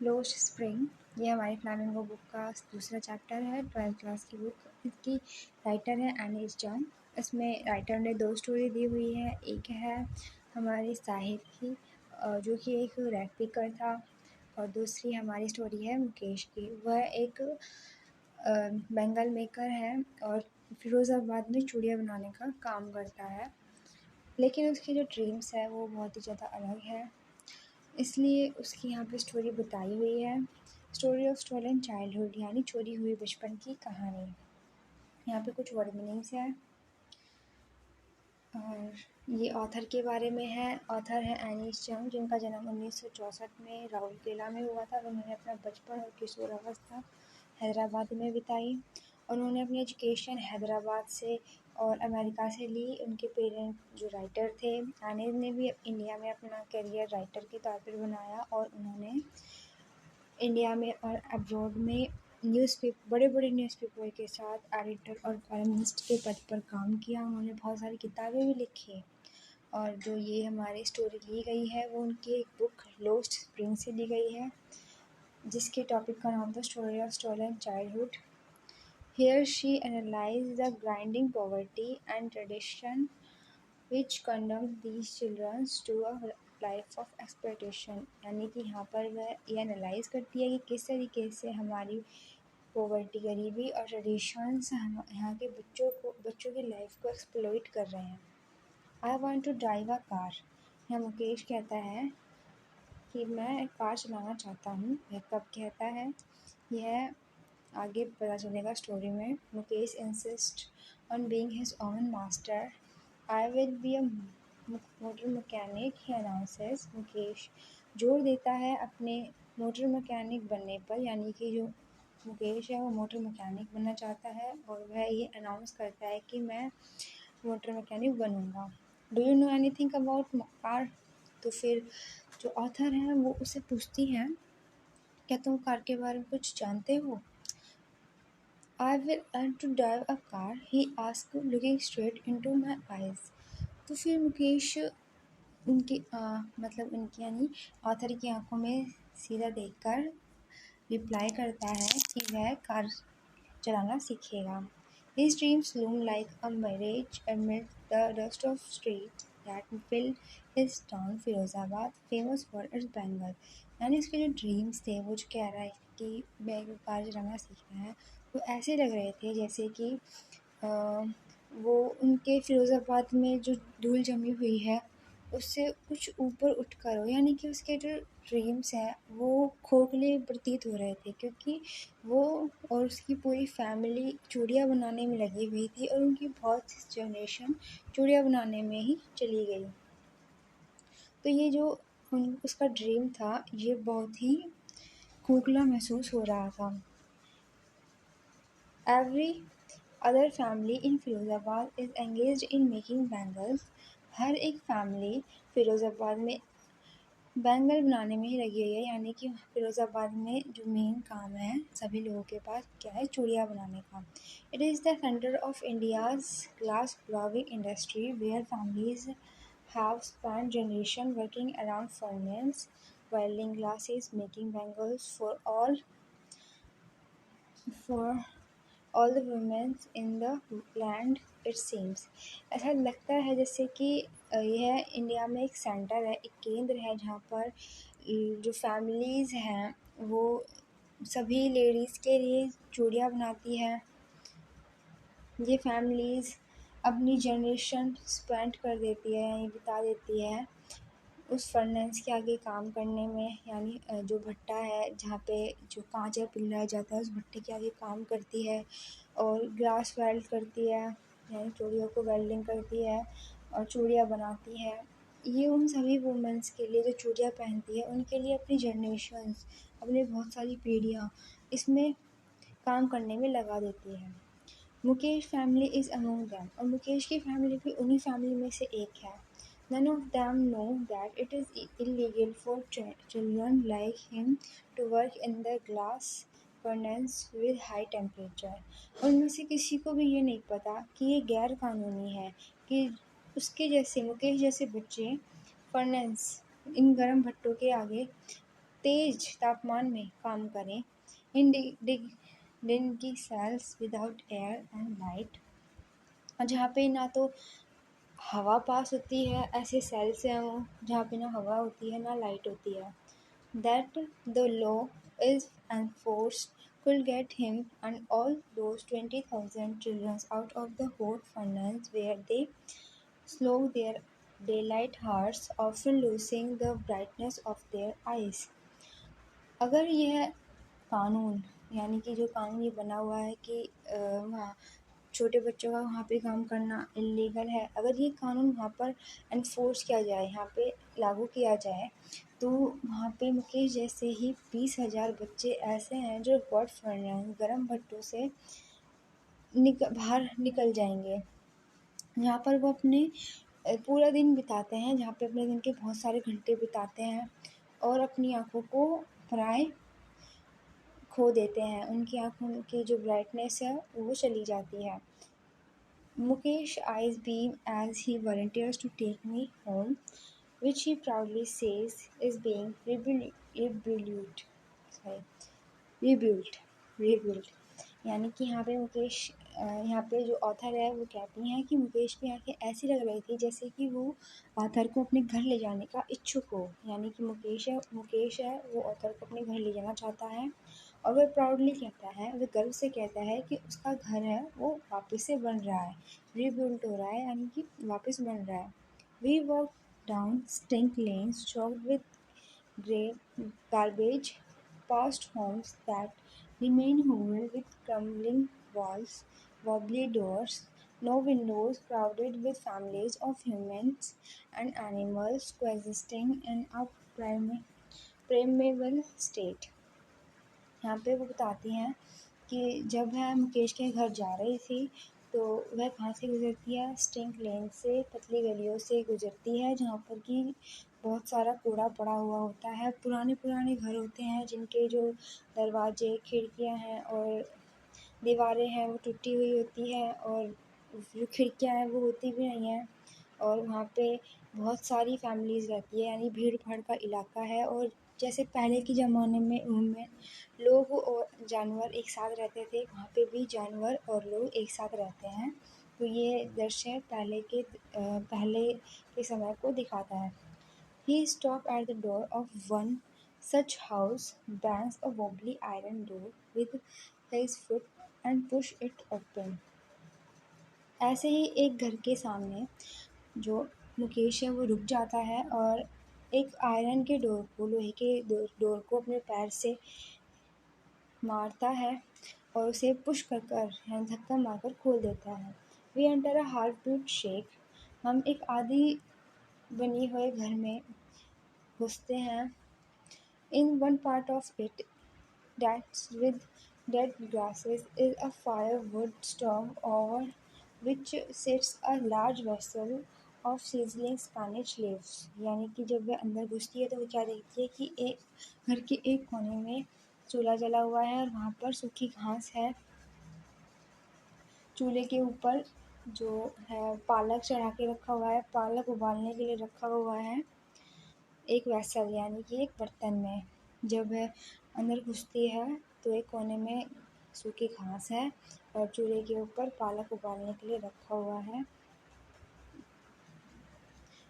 Lost spring, ये हमारी flamingo book का दूसरा चैप्टर है, 12th क्लास की बुक। इसकी राइटर है एनिस जंग। इसमें राइटर ने 2 स्टोरी दी हुई है। एक है हमारी साहिर की, जो कि एक रैग पिकर था, और दूसरी हमारी स्टोरी है मुकेश की। वह एक बैंगल मेकर है और फ़िरोज़ाबाद में चूड़ियाँ बनाने का काम करता है, लेकिन उसकी जो ड्रीम्स है वो बहुत ही ज़्यादा अलग है, इसलिए उसकी यहाँ पे स्टोरी बताई हुई है। स्टोरी ऑफ स्टोलन चाइल्डहुड, यानी चोरी हुई बचपन की कहानी। यहाँ पे कुछ वर्ड मीनिंग्स हैं और ये ऑथर के बारे में है। ऑथर है एनिस जंग, जिनका जन्म 1964 में राउरकेला में हुआ था और उन्होंने अपना बचपन और किशोरावस्था हैदराबाद में बिताई और उन्होंने अपनी एजुकेशन हैदराबाद से और अमेरिका से ली। उनके पेरेंट्स जो राइटर थे, एनिस ने भी इंडिया में अपना करियर राइटर के तौर पर बनाया और उन्होंने इंडिया में और अब्रॉड में बड़े बड़े न्यूज़पेपर के साथ एडिटर और कॉलमिस्ट के पद पर काम किया। उन्होंने बहुत सारी किताबें भी लिखी और जो ये हमारी स्टोरी ली गई है वो उनकी एक बुक लोस्ट स्प्रिंग से ली गई है, जिसके टॉपिक का नाम था story of stolen childhood. Here she analyse the grinding poverty and tradition which condemns these children to a life of exploitation। यानी कि यहाँ पर वह ये एनालाइज करती है कि किस तरीके से हमारी पॉवर्टी, गरीबी और ट्रेडिशंस यहाँ के बच्चों की लाइफ को एक्सप्लॉइट कर रहे हैं। I want to drive a car, यहाँ मुकेश कहता है कि मैं एक कार चलाना चाहता हूँ। वह कब कहता है यह आगे पता चलेगा स्टोरी में। Mukesh insist on being his own master. I will be a motor mechanic, he announces. Mukesh जोर देता है अपने मोटर मैकेनिक बनने पर, यानी कि जो मुकेश है वो मोटर मैकेनिक बनना चाहता है और वह ये अनाउंस करता है कि मैं मोटर मैकेनिक बनूँगा। Do you know anything about car? तो फिर जो ऑथर है वो उससे पूछती हैं, क्या तुम कार के बारे में कुछ जानते हो? I will learn to drive a car, he asked, looking straight into my eyes। तो फिर मुकेश उनकी यानी ऑथर की आंखों में सीधा देखकर रिप्लाई करता है कि वह कार चलाना सीखेगा। His dreams loom like a mirage amid the dust of streets that fill his town Firozabad, famous for its bangle। यानी उसके जो ड्रीम्स थे, वो जो कह रहा है कि मैं कार चलाना सीखना है, वो ऐसे लग रहे थे जैसे कि वो उनके फ़िरोज़ाबाद में जो धूल जमी हुई है उससे कुछ ऊपर उठकर हो, यानी कि उसके जो ड्रीम्स हैं वो खोखले प्रतीत हो रहे थे, क्योंकि वो और उसकी पूरी फैमिली चूड़ियाँ बनाने में लगी हुई थी और उनकी बहुत जनरेशन चूड़ियाँ बनाने में ही चली गई। तो ये जो उसका ड्रीम था ये बहुत ही खोखला महसूस हो रहा था। Every other family in Firozabad is engaged in making bangles। हर एक फैमिली फ़िरोज़ाबाद में बैंगल बनाने में ही लगी हुई है, यानी कि फ़िरोज़ाबाद में जो मेन काम है सभी लोगों के पास क्या है, चूड़ियाँ बनाने का। It is the centre of India's glass blowing industry where families have spent generation working around furnace welding glasses, making bangles for all the women in the land it seems। ऐसा लगता है जैसे कि यह इंडिया में एक centre है, एक केंद्र है, जहाँ पर जो फैमिलीज़ हैं वो सभी लेडीज़ के लिए चूड़ियाँ बनाती है। ये फैमिलीज़ अपनी जनरेशन स्पेंड कर देती है, यानी बिता देती है उस फर्नेस के आगे काम करने में, यानी जो भट्टा है जहाँ पे जो कांच पिघलाया जाता है उस भट्टे के आगे काम करती है और ग्लास वेल्ड करती है, यानी चूड़ियों को वेल्डिंग करती है और चूड़ियाँ बनाती है। ये उन सभी वुमेंस के लिए जो चूड़ियाँ पहनती है उनके लिए अपनी जनरेशन्स, अपनी बहुत सारी पीढ़ियाँ इसमें काम करने में लगा देती है। Mukesh family is among them, और मुकेश की फैमिली भी उन्हीं फैमिली में से एक है। None of them know that it is illegal for children like him to work in the glass furnace with high temperature। उनमें से किसी को भी ये नहीं पता कि ये गैर कानूनी है कि मुकेश जैसे बच्चे फर्नेस, इन गर्म भट्टों के आगे तेज तापमान में काम करें। In dingy cells without air and light, जहाँ पे ना तो हवा पास होती है, ऐसे सेल्स हैं वो जहाँ पे ना हवा होती है ना लाइट होती है। That the law is enforced could get him and all those 20,000 children out of the hot furnace where they slog their daylight hearts, often losing the brightness of their eyes. अगर यह कानून, यानी कि जो कानून ये बना हुआ है कि वहाँ छोटे बच्चों का वहाँ पे काम करना इलीगल है, अगर ये कानून वहाँ पर एनफोर्स किया जाए, यहाँ पे लागू किया जाए, तो वहाँ पे मुकेश जैसे ही 20,000 बच्चे ऐसे हैं जो हॉट फर्नेस गर्म भट्टों से बाहर निकल जाएंगे, जहाँ पर वो अपने पूरा दिन बिताते हैं, जहाँ पे अपने दिन के बहुत सारे घंटे बिताते हैं और अपनी आँखों को प्राय खो देते हैं। उनकी आँखों की जो ब्राइटनेस है वो चली जाती है। Mukesh eyes beam as he volunteers to take me home, which he proudly says is being sorry, rebuilt, rebuilt। यानी कि यहाँ पे मुकेश, यहाँ पे जो ऑथर है वो कहती हैं कि मुकेश की आंखें ऐसी लग रही थी जैसे कि वो ऑथर को अपने घर ले जाने का इच्छुक हो। यानी कि मुकेश है वो ऑथर को अपने घर ले जाना चाहता है और वह प्राउडली कहता है, वह गर्व से कहता है कि उसका घर है वो वापस से बन रहा है, रीबिल्ड हो रहा है, यानी कि वापस बन रहा है। We walk down stink lanes choked with grey garbage, past homes that remain whole with crumbling walls, wobbly doors, no windows, crowded with families of humans and animals coexisting in a primeval state। यहाँ पे वो बताती हैं कि जब वह मुकेश के घर जा रही थी तो वह कहाँ से गुजरती है, स्टिंक लेन से, पतली गलियों से गुजरती है जहाँ पर कि बहुत सारा कूड़ा पड़ा हुआ होता है। पुराने पुराने घर होते हैं जिनके जो दरवाजे खिड़कियाँ हैं और दीवारें हैं वो टूटी हुई होती है और जो खिड़कियाँ हैं वो होती भी नहीं हैं और वहाँ पे बहुत सारी फैमिलीज़ रहती है, यानी भीड़ भाड़ का इलाका है। और जैसे पहले के ज़माने में लोग और जानवर एक साथ रहते थे, वहाँ पे भी जानवर और लोग एक साथ रहते हैं। तो ये दृश्य पहले के समय को दिखाता है। He stopped at the door of one such house, bangs a wobbly iron door with his foot and push it open। ऐसे ही एक घर के सामने जो मुकेश है वो रुक जाता है और एक आयरन के डोर को, लोहे के डोर को अपने पैर से मारता है और उसे पुश कर यानी धक्का मारकर खोल देता है। We enter a half built shack, हम एक आधी बनी हुए घर में घुसते हैं। In one part of it that's with dead grasses is a firewood stove over which sits a large vessel of sizzling Spanish leaves। यानी कि जब वह अंदर घुसती है तो वो क्या देखती है कि एक घर के एक कोने में चूल्हा जला हुआ है और वहाँ पर सूखी घास है। चूल्हे के ऊपर जो है पालक चढ़ा के रखा हुआ है, पालक उबालने के लिए रखा हुआ है एक वेसल, यानी कि एक बर्तन में। जब वह अंदर घुसती है तो एक कोने में सूखी घास है और चूल्हे के ऊपर पालक उबालने के लिए रखा हुआ है।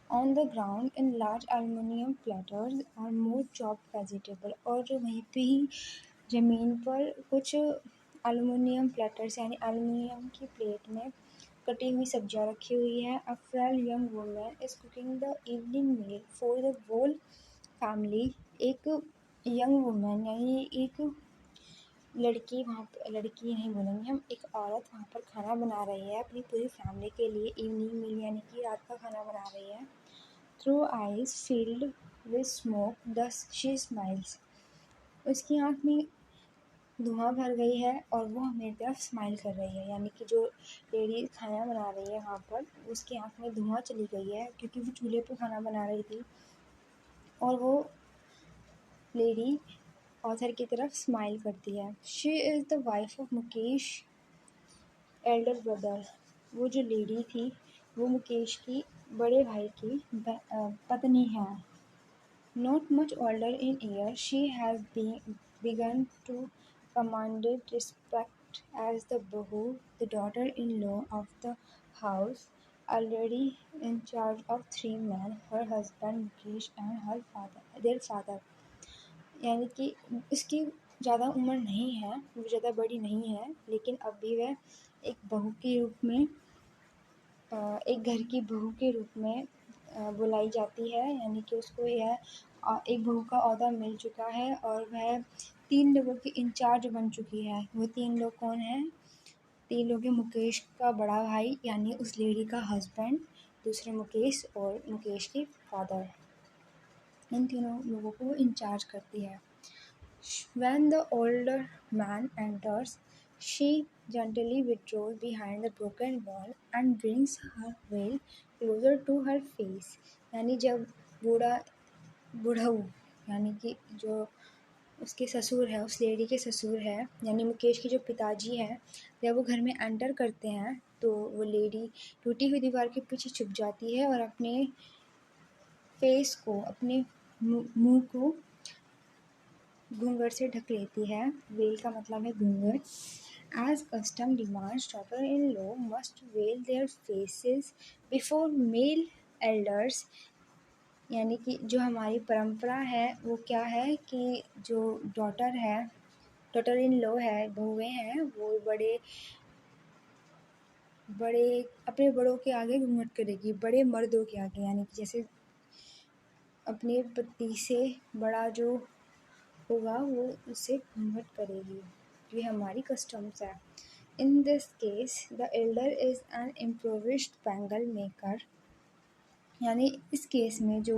On the ground in large aluminium platters और मोर चॉप्ड वेजिटेबल, और वहीं पे ही ज़मीन पर कुछ एल्युमिनियम प्लेटर्स यानी एल्युमिनियम की प्लेट में कटी हुई सब्जियां रखी हुई है। A frail young woman is cooking the evening meal for the whole family. एक यंग वुमन यानी एक लड़की, वहाँ पर लड़की नहीं बोलेंगे हम, एक औरत वहाँ पर खाना बना रही है अपनी पूरी फैमिली के लिए। इवनिंग मील यानी कि रात का खाना बना रही है। Through eyes field with smoke दस शी स्माइल्स, उसकी आँख में धुआं भर गई है और वो मेरी तरफ स्माइल कर रही है। यानी कि जो लेडी खाना बना रही है वहाँ पर, उसकी आँख में धुआं चली गई है क्योंकि वो चूल्हे पे खाना बना रही थी और वो लेडी ऑथर की तरफ स्माइल करती है। She is the wife of Mukesh Elder brother, वो जो लेडी थी वो मुकेश की बड़े भाई की पत्नी है। Not much older in years, she has begun to command respect as the Bahu, the daughter-in-law of the house, already in charge of three men, her husband Mukesh and their father. यानी कि इसकी ज़्यादा उम्र नहीं है, वो ज़्यादा बड़ी नहीं है, लेकिन अब भी वह एक बहू के रूप में एक घर की बहू के रूप में बुलाई जाती है। यानी कि उसको यह एक बहू का ओहदा मिल चुका है और वह 3 लोगों की इंचार्ज बन चुकी है। वो 3 लोग कौन हैं? 3 लोग हैं मुकेश का बड़ा भाई यानी उस लेडी का हस्बैंड, दूसरे मुकेश और मुकेश के फादर। इन तीनों लोगों को वो इंचार्ज करती है। When the older man enters, she gently withdraws behind the broken wall and brings her veil closer to her face. यानी जब बूढ़ऊ यानी कि जो उसके ससुर है, उस लेडी के ससुर है यानी मुकेश के जो पिताजी हैं, जब वो घर में एंटर करते हैं तो वो लेडी टूटी हुई दीवार के पीछे छुप जाती है और अपने फेस को, अपने मुंह को घूंघट से ढक लेती है। वेल का मतलब है घूंघट। As custom demands, daughter-in-law must veil their faces before male elders. यानी कि जो हमारी परंपरा है वो क्या है कि जो डॉटर इन लॉ है, बहुएं हैं, वो बड़े अपने बड़ों के आगे घूंघट करेगी, बड़े मर्दों के आगे। यानी कि जैसे अपने पति से बड़ा जो होगा वो उससे घूंघट करेगी। ये हमारी कस्टम्स है। In this case the elder is an improvised bangle maker. यानी इस केस में जो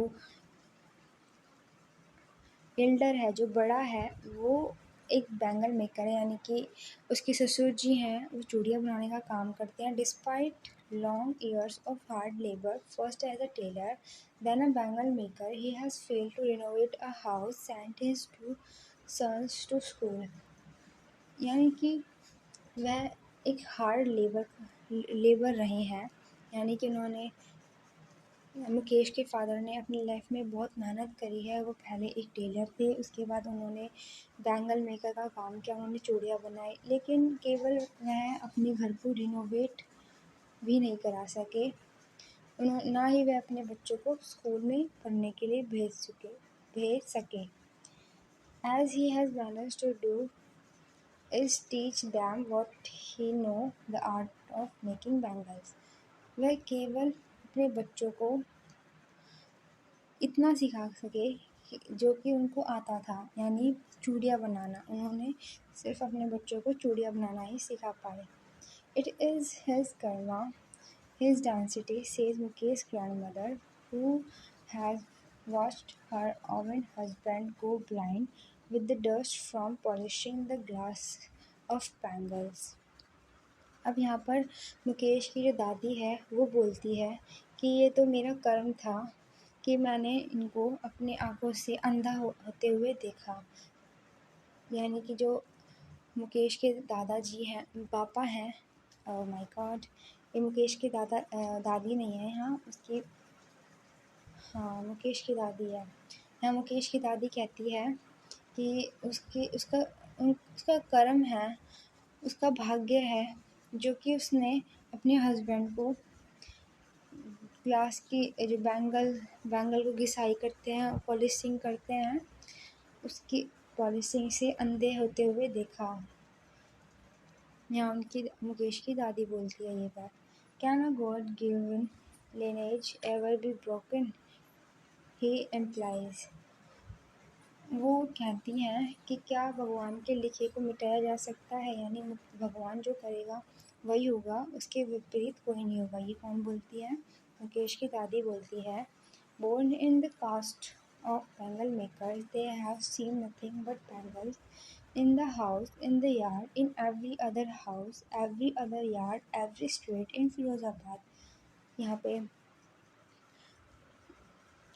एल्डर है, जो बड़ा है, वो एक बैंगल मेकर है। यानी कि उसके ससुर जी हैं, वो चूड़ियाँ बनाने का काम करते हैं। Despite long years of hard labour, first as a tailor then a bangle maker, he has failed to renovate a house, sent his 2 sons to school. यानी कि वह एक हार्ड लेबर रहे हैं। यानी कि उन्होंने मुकेश के फादर ने अपनी लाइफ में बहुत मेहनत करी है। वो पहले एक टेलर थे, उसके बाद उन्होंने बैंगल मेकर का काम किया, उन्होंने चूड़ियाँ बनाई, लेकिन केवल वह अपने घर को रिनोवेट भी नहीं करा सके। ना ही वह अपने बच्चों को स्कूल में पढ़ने के लिए भेज सके। As he has managed to do is teach them what he know, the art of making bangles. वह केवल अपने बच्चों को इतना सिखा सके जो कि उनको आता था, यानी चूड़ियाँ बनाना। उन्होंने सिर्फ अपने बच्चों को चूड़ियाँ बनाना ही सिखा पाए। It is his karma, his density, says Mukesh's grandmother, who has watched her own husband go blind with the dust from polishing the glass of bangles. अब यहाँ पर मुकेश की जो दादी है वो बोलती है कि ये तो मेरा कर्म था कि मैंने इनको अपनी आंखों से अंधा होते हुए देखा। यानी कि जो मुकेश के दादाजी हैं, पापा हैं, ओह माय गॉड, ये मुकेश के दादी नहीं है यहाँ, उसकी हाँ मुकेश की दादी है। यहाँ मुकेश की दादी कहती है कि उसका कर्म है, उसका भाग्य है जो कि उसने अपने हस्बैंड को ग्लास की जो बैंगल को घिसाई करते हैं, पॉलिशिंग करते हैं, उसकी पॉलिशिंग से अंधे होते हुए देखा। यहाँ उनकी मुकेश की दादी बोलती है ये बात। Can a god given lineage ever be broken, he implies. वो कहती हैं कि क्या भगवान के लिखे को मिटाया जा सकता है, यानी भगवान जो करेगा वही होगा, उसके विपरीत कोई नहीं होगा। ये कौन बोलती है? मुकेश की दादी बोलती है। Born in the caste of bangle makers, they have seen nothing but bangles in the house, in the yard, in every other house, every other yard, every street in Firozabad. यहाँ पे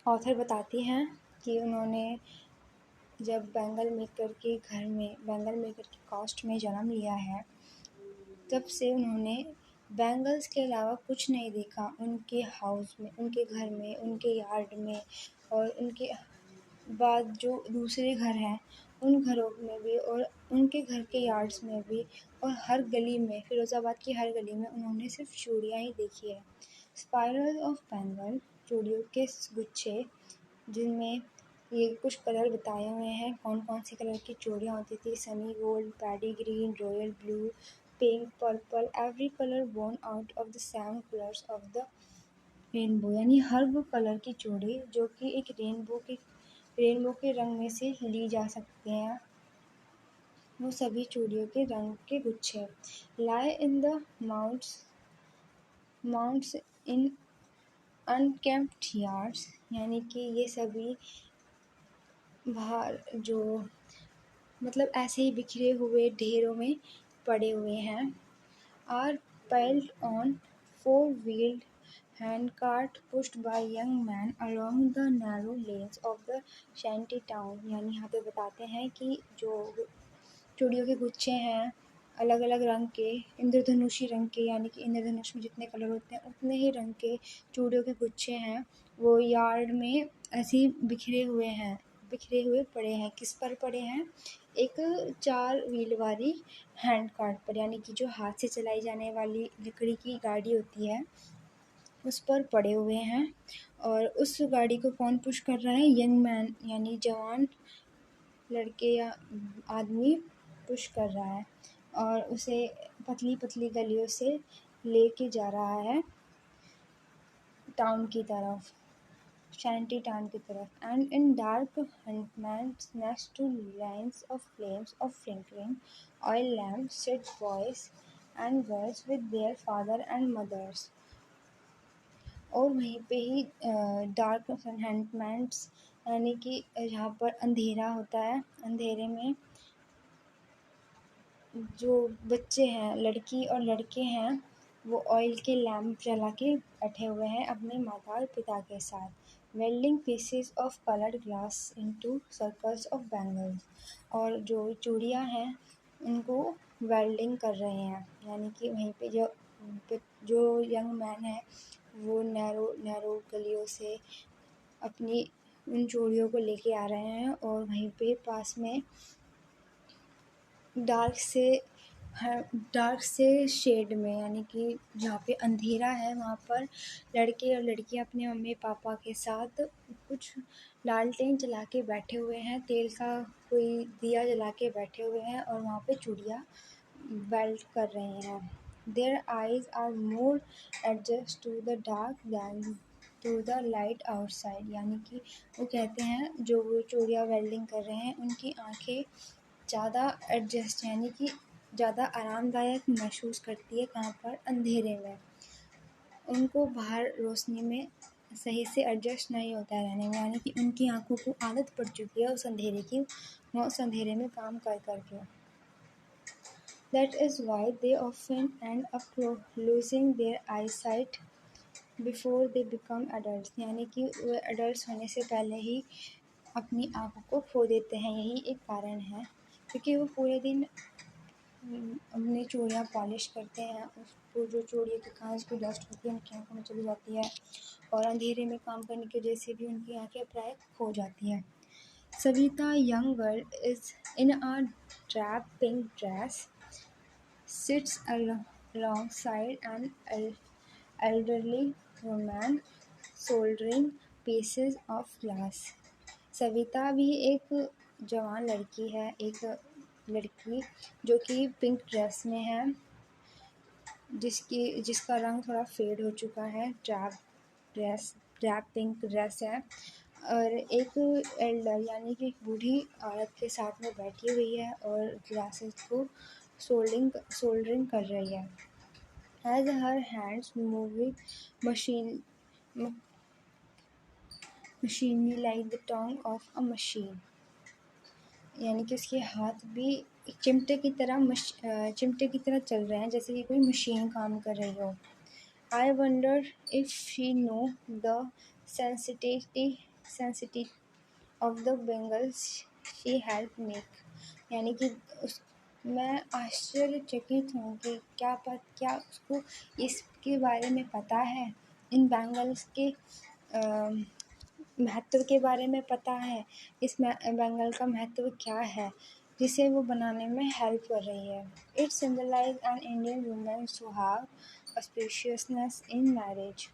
ऑथर बताती हैं कि उन्होंने जब बैंगल मेकर की cast में जन्म लिया है, तब से उन्होंने बैंगल्स के अलावा कुछ नहीं देखा उनके हाउस में, उनके घर में, उनके यार्ड में और उनके बाद जो दूसरे घर हैं उन घरों में भी और उनके घर के यार्ड्स में भी और हर गली में, फ़िरोज़ाबाद की हर गली में उन्होंने सिर्फ चूड़ियाँ ही देखी है। स्पाइरल ऑफ बेंगल, चूड़ियों के गुच्छे, जिनमें ये कुछ कलर बताए हुए हैं कौन कौन सी कलर की चूड़ियाँ होती थी। Sunny gold, paddy green, royal blue, pink, purple, every colour born out of the seven colours of the rainbow, यानी हर वो कलर की चूड़ी जो कि एक रेनबो के रंग में से ली जा सकते हैं, वो सभी चूड़ियों के रंग के गुच्छे लाई in the mounts in unkempt yards, यानी कि ये सभी बाहर जो मतलब ऐसे ही बिखरे हुए ढेरों में पड़े हुए हैं। Are piled on four-wheeled handcart pushed by young men along the narrow lanes of the shanty town, यानी यहाँ पे बताते हैं कि जो चूड़ियों के गुच्छे हैं अलग अलग रंग के, इंद्रधनुषी रंग के, यानी कि इंद्रधनुष में जितने कलर होते हैं उतने ही रंग के चूड़ियों के गुच्छे हैं, वो यार्ड में ऐसे ही बिखरे हुए पड़े हैं। किस पर पड़े हैं? एक 4 व्हील वाली हैंड कार्ट पर, यानी कि जो हाथ से चलाई जाने वाली लकड़ी की गाड़ी होती है उस पर पड़े हुए हैं। और उस गाड़ी को कौन पुश कर रहा है? यंग मैन, यानी जवान लड़के या आदमी पुश कर रहा है और उसे पतली पतली गलियों से लेके जा रहा है टाउन की तरफ, शैंटी टाउन की तरफ। And in dark hutments next to lines of flames of flickering oil lamp sit boys and girls with their father and mothers. और वहीं पे ही डार्क हंटमैन्स, यानी कि जहाँ पर अंधेरा होता है, अंधेरे में जो बच्चे हैं, लड़की और लड़के हैं, वो ऑयल के लैम्प जला के बैठे हुए हैं अपने माता और पिता के साथ। Welding pieces of coloured glass into circles of bangles, और जो चूड़ियाँ हैं उनको वेल्डिंग कर रहे हैं, यानी कि वहीं पे जो यंग मैन है वो नैरो नैरो गलियों से अपनी उन चूड़ियों को लेके आ रहे हैं। और वहीं पे पास में डार्क से शेड में, यानी कि जहाँ पे अंधेरा है वहाँ पर लड़के और लड़कियाँ अपने मम्मी पापा के साथ कुछ लालटेन जला के बैठे हुए हैं, तेल का कोई दिया जला के बैठे हुए हैं और वहाँ पे चूड़ियाँ वेल्ड कर रहे हैं। Their eyes are more adjust to the dark than to the light outside, यानी कि वो कहते हैं जो वो चूड़ियाँ वेल्डिंग कर रहे हैं उनकी आँखें ज़्यादा एडजस्ट, यानी कि ज़्यादा आरामदायक महसूस करती है कहाँ पर? अंधेरे में। उनको बाहर रोशनी में सही से एडजस्ट नहीं होता है रहने में, यानी कि उनकी आँखों को आदत पड़ चुकी है उस अंधेरे की, वो उस अंधेरे में काम कर के। That is why they often end up losing their eyesight before they become adults, यानी कि वो एडल्ट होने से पहले ही अपनी आँखों को खो देते हैं। यही एक कारण है क्योंकि वो पूरे दिन अपनी चूड़ियाँ पॉलिश करते हैं, उसको जो चूड़ियों के कांच की डस्ट होती है उनकी आँखों में चली जाती है और अंधेरे में काम करने की वजह से भी उनकी आँखें प्राय खो जाती हैं। Savita young girl is in a drab pink dress sits alongside an elderly woman soldering pieces of glass. Savita भी एक जवान लड़की है, एक लड़की जो कि पिंक ड्रेस में है, जिसका रंग थोड़ा फेड हो चुका है। ड्रैप पिंक ड्रेस है और एक एल्डर यानी कि एक बूढ़ी औरत के साथ में बैठी हुई है और ग्लासेस को सोल्डरिंग कर रही है। एज हर हैंड्स मूविंग मशीनी like the tong of a machine, यानी कि उसके हाथ भी चिमटे की तरह चल रहे हैं जैसे कि कोई मशीन काम कर रही हो। I wonder if she know the sensitivity of the bangles she helped make, यानी कि मैं आश्चर्यचकित हूँ कि क्या उसको इसके बारे में पता है, इन बैंगल्स के महत्व के बारे में पता है, इस बैंगल का महत्व क्या है जिसे वो बनाने में हेल्प कर रही है। It symbolise an Indian women suhag auspiciousness in marriage.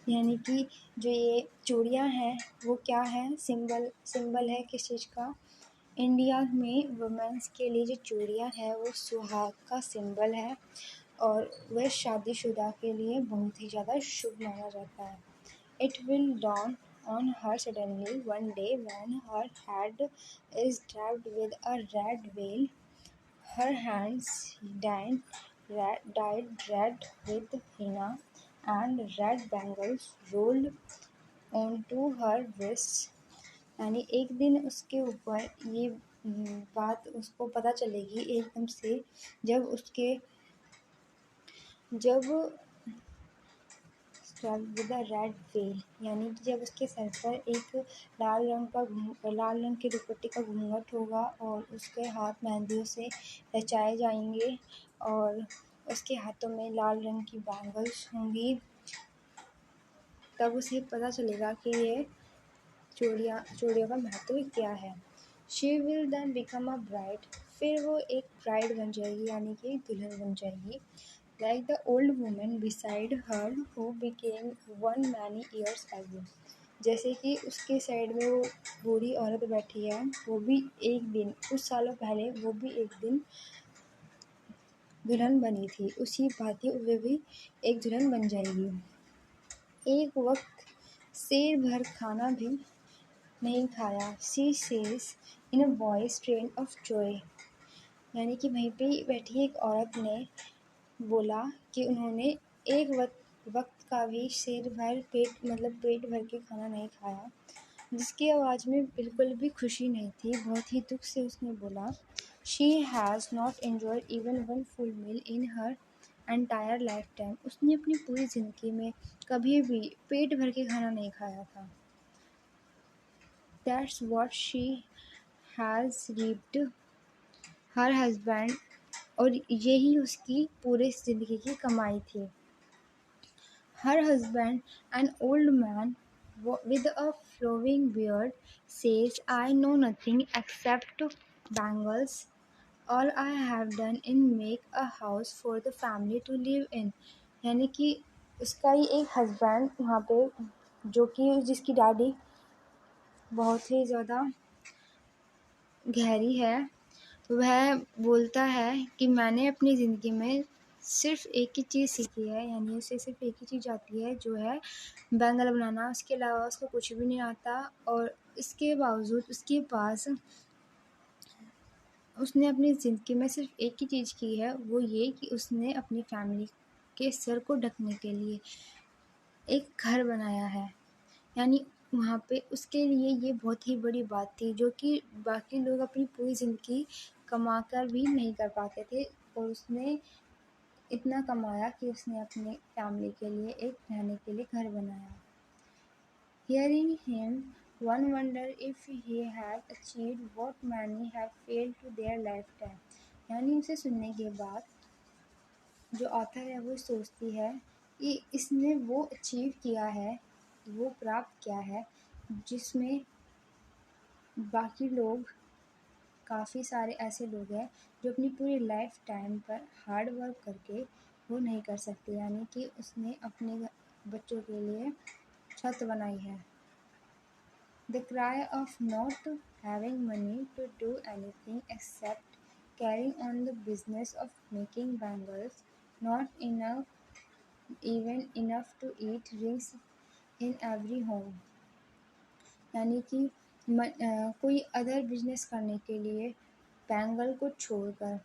यानी कि जो ये चूड़ियाँ हैं वो क्या है, सिंबल है किस चीज़ का। इंडिया में वुमेन्स के लिए जो चूड़ियाँ हैं वो सुहाग का सिंबल है और वह शादीशुदा के लिए बहुत ही ज़्यादा शुभ माना जाता है। It will dawn on her suddenly one day when her head is draped with a red veil, her hands dyed red with henna, and red bangles rolled onto her wrists। यानी एक दिन उसके ऊपर ये बात उसको पता चलेगी एकदम से, जब विद अ रेड वेल, यानी कि जब उसके सर पर एक लाल रंग के दुपट्टे का घूंघट होगा और उसके हाथ मेहंदियों से रचाए जाएंगे और उसके हाथों में लाल रंग की बैंगल्स होंगी, तब उसे पता चलेगा कि ये चूड़ियों का महत्व क्या है। She will then become a bride, फिर वो एक ब्राइड बन जाएगी यानी कि दुल्हन बन जाएगी। Like the old woman beside her who became one many years ago, जैसे कि उसके साइड में वो बूढ़ी औरत बैठी है, वो भी एक दिन कुछ सालों पहले वो भी एक दिन दुल्हन बनी थी, उसी भांति वे भी एक दुल्हन बन जाएगी। एक वक्त शेर भर खाना भी नहीं खाया, she says in a voice train of Joy. यानी कि वहीं पे बैठी एक औरत ने बोला कि उन्होंने एक वक्त का भी पेट भर के खाना नहीं खाया, जिसकी आवाज़ में बिल्कुल भी खुशी नहीं थी, बहुत ही दुख से उसने बोला। She has not enjoyed even one full meal in her entire life time, उसने अपनी पूरी ज़िंदगी में कभी भी पेट भर के खाना नहीं खाया था। That's what she has reaped her husband, और यही उसकी पूरे ज़िंदगी की कमाई थी। Her husband, an old man with a flowing beard, says, I know nothing except bangles. All I have done in make a house for the family to live in। यानी कि उसका ही एक हस्बैंड वहाँ पे, जो कि जिसकी दाढ़ी बहुत ही ज़्यादा गहरी है, वह बोलता है कि मैंने अपनी ज़िंदगी में सिर्फ एक ही चीज़ सीखी है, यानी उसे सिर्फ एक ही चीज़ आती है जो है बैंगल बनाना, उसके अलावा उसको कुछ भी नहीं आता। और इसके बावजूद उसने अपनी ज़िंदगी में सिर्फ एक ही चीज़ की है, वो ये कि उसने अपनी फैमिली के सर को ढकने के लिए एक घर बनाया है। यानी वहाँ पे उसके लिए ये बहुत ही बड़ी बात थी, जो कि बाकी लोग अपनी पूरी ज़िंदगी कमा कर भी नहीं कर पाते थे, और उसने इतना कमाया कि उसने अपने फैमिली के लिए एक रहने के लिए घर बनाया। Hearing him, one wonder if he had achieved what many have failed to their lifetime। यानी उसे सुनने के बाद जो ऑथर है वो सोचती है कि इसने वो अचीव किया है, वो प्राप्त किया है जिसमें बाकी लोग, काफ़ी सारे ऐसे लोग हैं जो अपनी पूरी लाइफ टाइम पर हार्ड वर्क करके वो नहीं कर सकते। यानी कि उसने अपने बच्चों के लिए छत बनाई है। The cry of not having money to do anything except carrying on the business of making bangles, not even enough to eat rings in every home. यानी कि कोई अदर बिजनेस करने के लिए बैंगल को छोड़कर,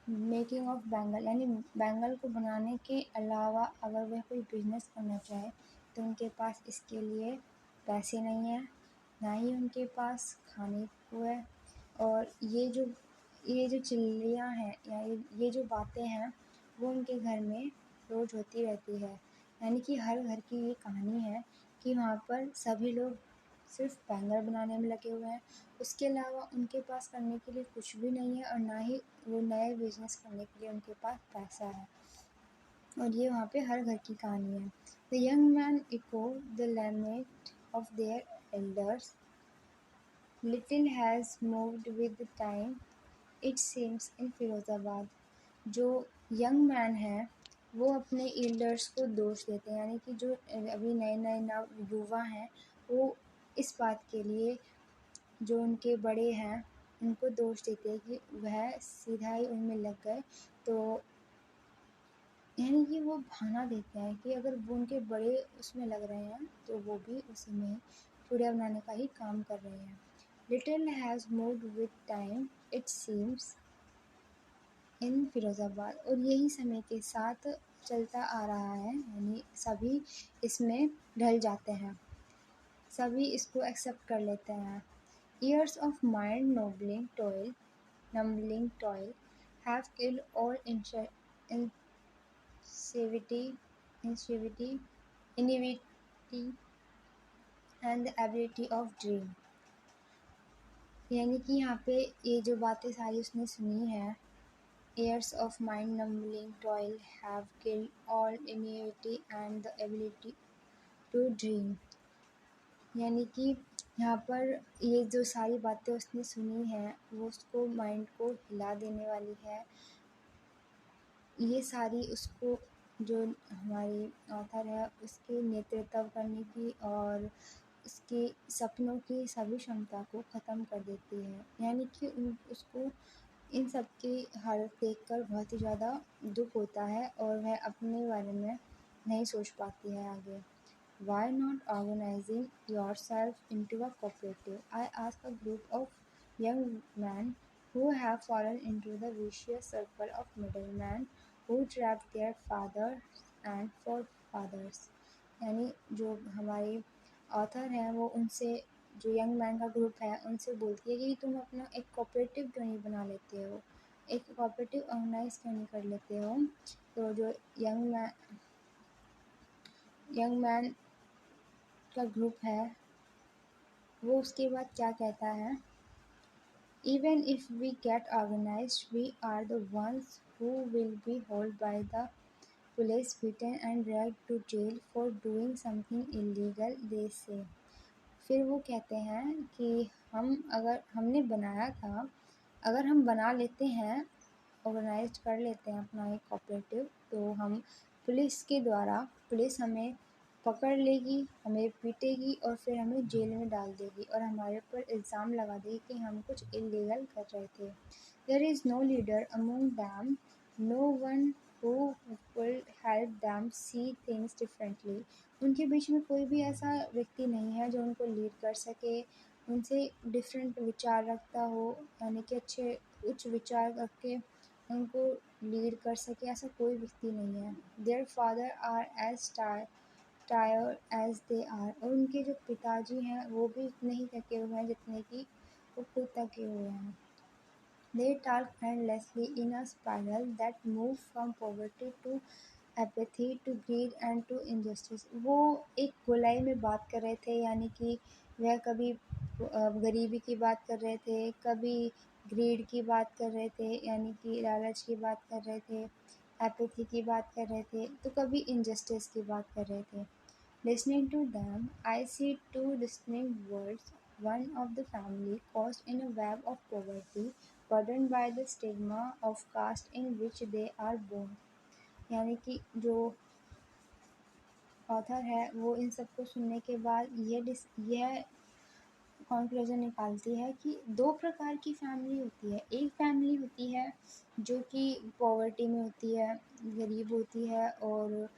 मेकिंग ऑफ बैंगल यानी bangle को बनाने के अलावा अगर वह कोई बिजनेस करना चाहे तो उनके पास इसके लिए पैसे नहीं है, ना ही उनके पास खाने को है। और ये जो चिल्लियाँ हैं या ये जो बातें हैं वो उनके घर में रोज़ होती रहती है। यानी कि हर घर की ये कहानी है कि वहाँ पर सभी लोग सिर्फ बैंगल बनाने में लगे हुए हैं, उसके अलावा उनके पास करने के लिए कुछ भी नहीं है और ना ही वो नए बिजनेस करने के लिए उनके पास पैसा है। और ये वहाँ पे हर घर की कहानी है। The young man echoed the lament of their elders. Little has moved with the time, it seems, in Firozabad. जो यंग मैन है वो अपने एल्डर्स को दोष देते हैं, यानी कि जो अभी नए नए नव युवा हैं वो इस बात के लिए जो उनके बड़े हैं उनको दोष देते हैं कि वह सीधा ही उनमें लग गए। तो यानी कि वो बहाना देते हैं कि अगर वो उनके बड़े उसमें लग रहे हैं तो वो भी उसी में चूड़िया बनाने का ही काम कर रहे हैं। Little has moved with time it seems in Firozabad, और यही समय के साथ चलता आ रहा है, यानी सभी इसमें ढल जाते हैं, सभी इसको एक्सेप्ट कर लेते हैं। Years of mind numbing toil have killed all insevity, ingenuity and the ability of dream। यानी कि यहाँ पे ये जो बातें सारी उसने सुनी है, years of mind numbing toil have killed all ingenuity and the ability to dream। यानी कि यहाँ पर ये जो सारी बातें उसने सुनी हैं वो उसको माइंड को हिला देने वाली है। ये सारी उसको जो हमारी ऑथर है उसके नेतृत्व करने की और उसके सपनों की सभी क्षमता को ख़त्म कर देती है। यानी कि उसको इन सब की हालत देखकर बहुत ही ज़्यादा दुख होता है और वह अपने बारे में नहीं सोच पाती है आगे। Why not organizing yourself into a cooperative? I asked a group of young men who have fallen into the vicious circle of middlemen who trapped their fathers and forefathers। यानी जो हमारी ऑथर हैं वो उनसे, जो यंग मैन का group है उनसे बोलती है कि तुम अपना एक कोऑपरेटिव क्यों नहीं बना लेते हो, एक कोऑपरेटिव ऑर्गेनाइज क्यों नहीं कर लेते हो। तो जो यंग मैन का ग्रुप है वो उसके बाद क्या कहता है, Even if we get organized, we are the ones who will be held by the police, beaten and dragged to jail for doing something illegal, they say। फिर वो कहते हैं कि अगर हमने बनाया था, अगर हम बना लेते हैं, ऑर्गेनाइज कर लेते हैं अपना एक कोऑपरेटिव, तो हम पुलिस हमें पकड़ लेगी, हमें पीटेगी और फिर हमें जेल में डाल देगी और हमारे ऊपर इल्ज़ाम लगा देगी कि हम कुछ इल्लीगल कर रहे थे। There is no leader among them, no one who will help them see things differently. उनके बीच में कोई भी ऐसा व्यक्ति नहीं है जो उनको लीड कर सके, उनसे डिफरेंट विचार रखता हो, यानी कि अच्छे उच्च विचार रख के उनको लीड कर सके, ऐसा कोई व्यक्ति नहीं है। Their father are as tired as they are, और उनके जो पिताजी हैं वो भी इतने ही थके हुए हैं जितने कि वो खुद थके हुए हैं। They talk endlessly in a spiral that moves from poverty to apathy to greed and to injustice। वो एक गोलाई में बात कर रहे थे, यानी कि वह कभी गरीबी की बात कर रहे थे, कभी ग्रीड की बात कर रहे थे, यानी कि लालच की बात कर रहे थे, एपैथी की बात कर रहे थे, तो कभी इनजस्टिस की बात कर रहे थे। Listening to them, I see two distinct worlds, one of the family caught in a web of poverty, burdened by the stigma of caste in which they are born। यानी कि जो ऑथर है वो इन सबको सुनने के बाद यह कॉन्क्लूजन निकालती है कि दो प्रकार की फैमिली होती है। एक फैमिली होती है जो कि पॉवर्टी में होती है, गरीब होती है और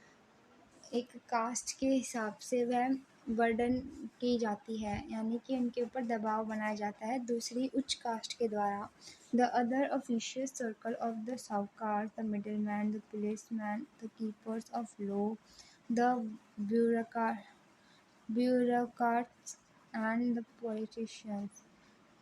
एक कास्ट के हिसाब से वह बर्डन की जाती है, यानी कि उनके ऊपर दबाव बनाया जाता है दूसरी उच्च कास्ट के द्वारा। The other official circle of the sahukar, the middleman, the policeman, the keepers of law, the bureaucrats and the politicians.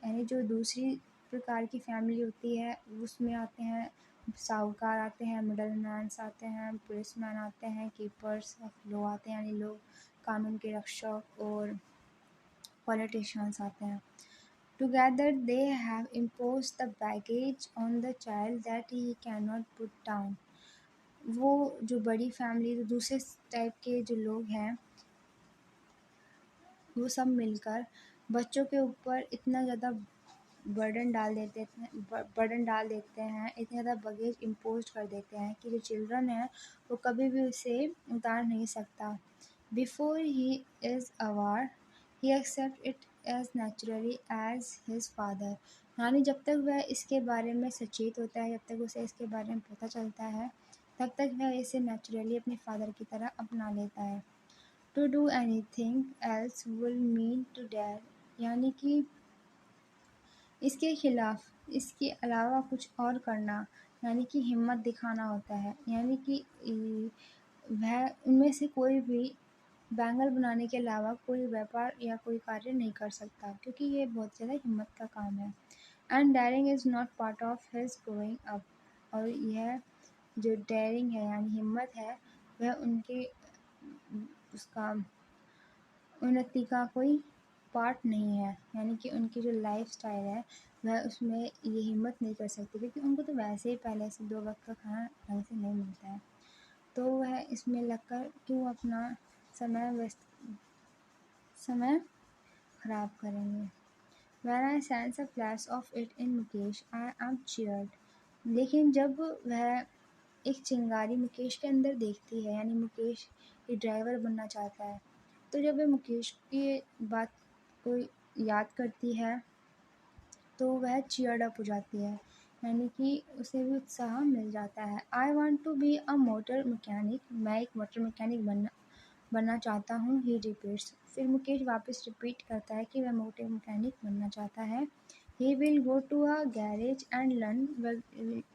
यानी जो दूसरी प्रकार की फैमिली होती है उसमें आते हैं साहूकार, आते हैं मिडल मैन्स, आते हैं पुलिसमैन, आते हैं कीपर्स ऑफ लॉ, आते हैं यानी लोग कानून के रक्षक, और पॉलिटिशियंस आते हैं। Together they have imposed the baggage on the child that he can not put down. वो जो बड़ी फैमिली, जो दूसरे टाइप के जो लोग हैं, वो सब मिलकर बच्चों के ऊपर इतना ज़्यादा बर्डन डाल देते हैं, इतने ज़्यादा बगेज इम्पोज कर देते हैं कि जो चिल्ड्रन है वो कभी भी उसे उतार नहीं सकता। Before he is aware he accept it as naturally as his father. यानी जब तक वह इसके बारे में सचेत होता है, जब तक उसे इसके बारे में पता चलता है, तब तक वह इसे नेचुरली अपने फादर की तरह अपना लेता है। To do any thing else will mean to dare, यानी कि इसके खिलाफ, इसके अलावा कुछ और करना, यानी कि हिम्मत दिखाना होता है। यानी कि वह उनमें से कोई भी बैंगल बनाने के अलावा कोई व्यापार या कोई कार्य नहीं कर सकता, क्योंकि ये बहुत ज़्यादा हिम्मत का काम है। And daring is not part of his growing up, और यह जो डेयरिंग है यानी हिम्मत है, वह उनके उसका उन्नति का कोई पार्ट नहीं है। यानी कि उनकी जो लाइफ स्टाइल है वह उसमें ये हिम्मत नहीं कर सकती, क्योंकि उनको तो वैसे ही पहले से 2 वक़्त का खाना ढंग से नहीं मिलता है। तो वह इसमें लगकर क्यों अपना समय ख़राब करेंगे। When I sense a flash of it in Mukesh I am cheered. लेकिन जब वह एक चिंगारी मुकेश के अंदर देखती है, यानी मुकेश ये ड्राइवर बनना चाहता है, तो जब वह मुकेश की बात को याद करती है तो वह चीयर्ड अप हो जाती है, यानी कि उसे भी उत्साह मिल जाता है। I want to be a motor mechanic, मैं एक मोटर मैकेनिक बनना चाहता हूँ। ही रिपीट्स, फिर मुकेश वापस रिपीट करता है कि वह मोटर मैकेनिक बनना चाहता है। He will go to a garage and learn, वह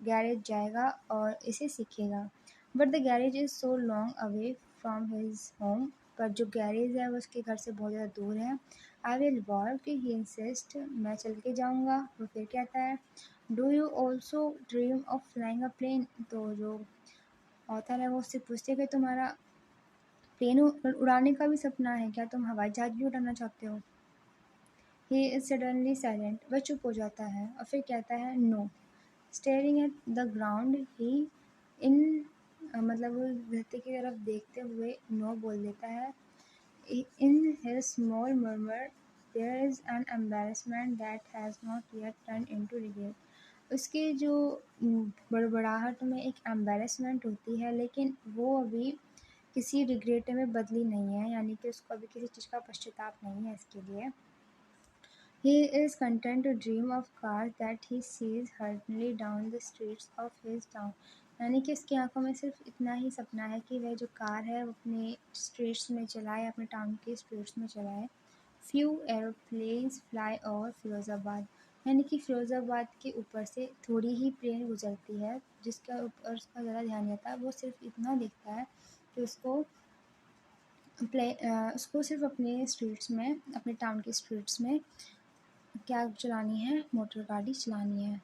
गैरेज जाएगा और इसे सीखेगा। But the garage is so long away from his home, पर जो गैरेज है वो उसके घर से बहुत ज़्यादा दूर है। I will walk, he insist, मैं चल के जाऊँगा। वो फिर कहता है, do you also dream of flying a plane, तो जो ऑथर है वो उससे पूछते हैं कि तुम्हारा प्लेन उड़ाने का भी सपना है क्या, तुम हवाई जहाज भी उड़ाना चाहते हो। ही इज सडनली साइलेंट, वह चुप हो जाता है और फिर कहता है, no. Staring at the ground, he in मतलब वो धरती की तरफ देखते हुए नो बोल देता है। In his small murmur there is an embarrassment that has not yet turned into regret. उसकी जो बड़बड़ाहट में एक एम्बेरसमेंट होती है, लेकिन वो अभी किसी रिग्रेट में बदली नहीं है, यानी कि उसको अभी किसी चीज़ का पश्चाताप नहीं है इसके लिए। He is content to dream of cars that he sees hurriedly down the streets of his town. यानी कि उसकी आंखों में सिर्फ इतना ही सपना है कि वह जो कार है वो अपने स्ट्रीट्स में चलाए, अपने टाउन के स्ट्रीट्स में चलाए। Few aeroplanes fly over Firozabad, यानी कि फिरोज़ाबाद के ऊपर से थोड़ी ही प्लेन गुजरती है, जिसके ऊपर उसका ज़्यादा ध्यान रहता है। वो सिर्फ इतना देखता है कि उसको सिर्फ अपने स्ट्रीट्स में, अपने टाउन के स्ट्रीट्स में क्या चलानी है, मोटर गाड़ी चलानी है।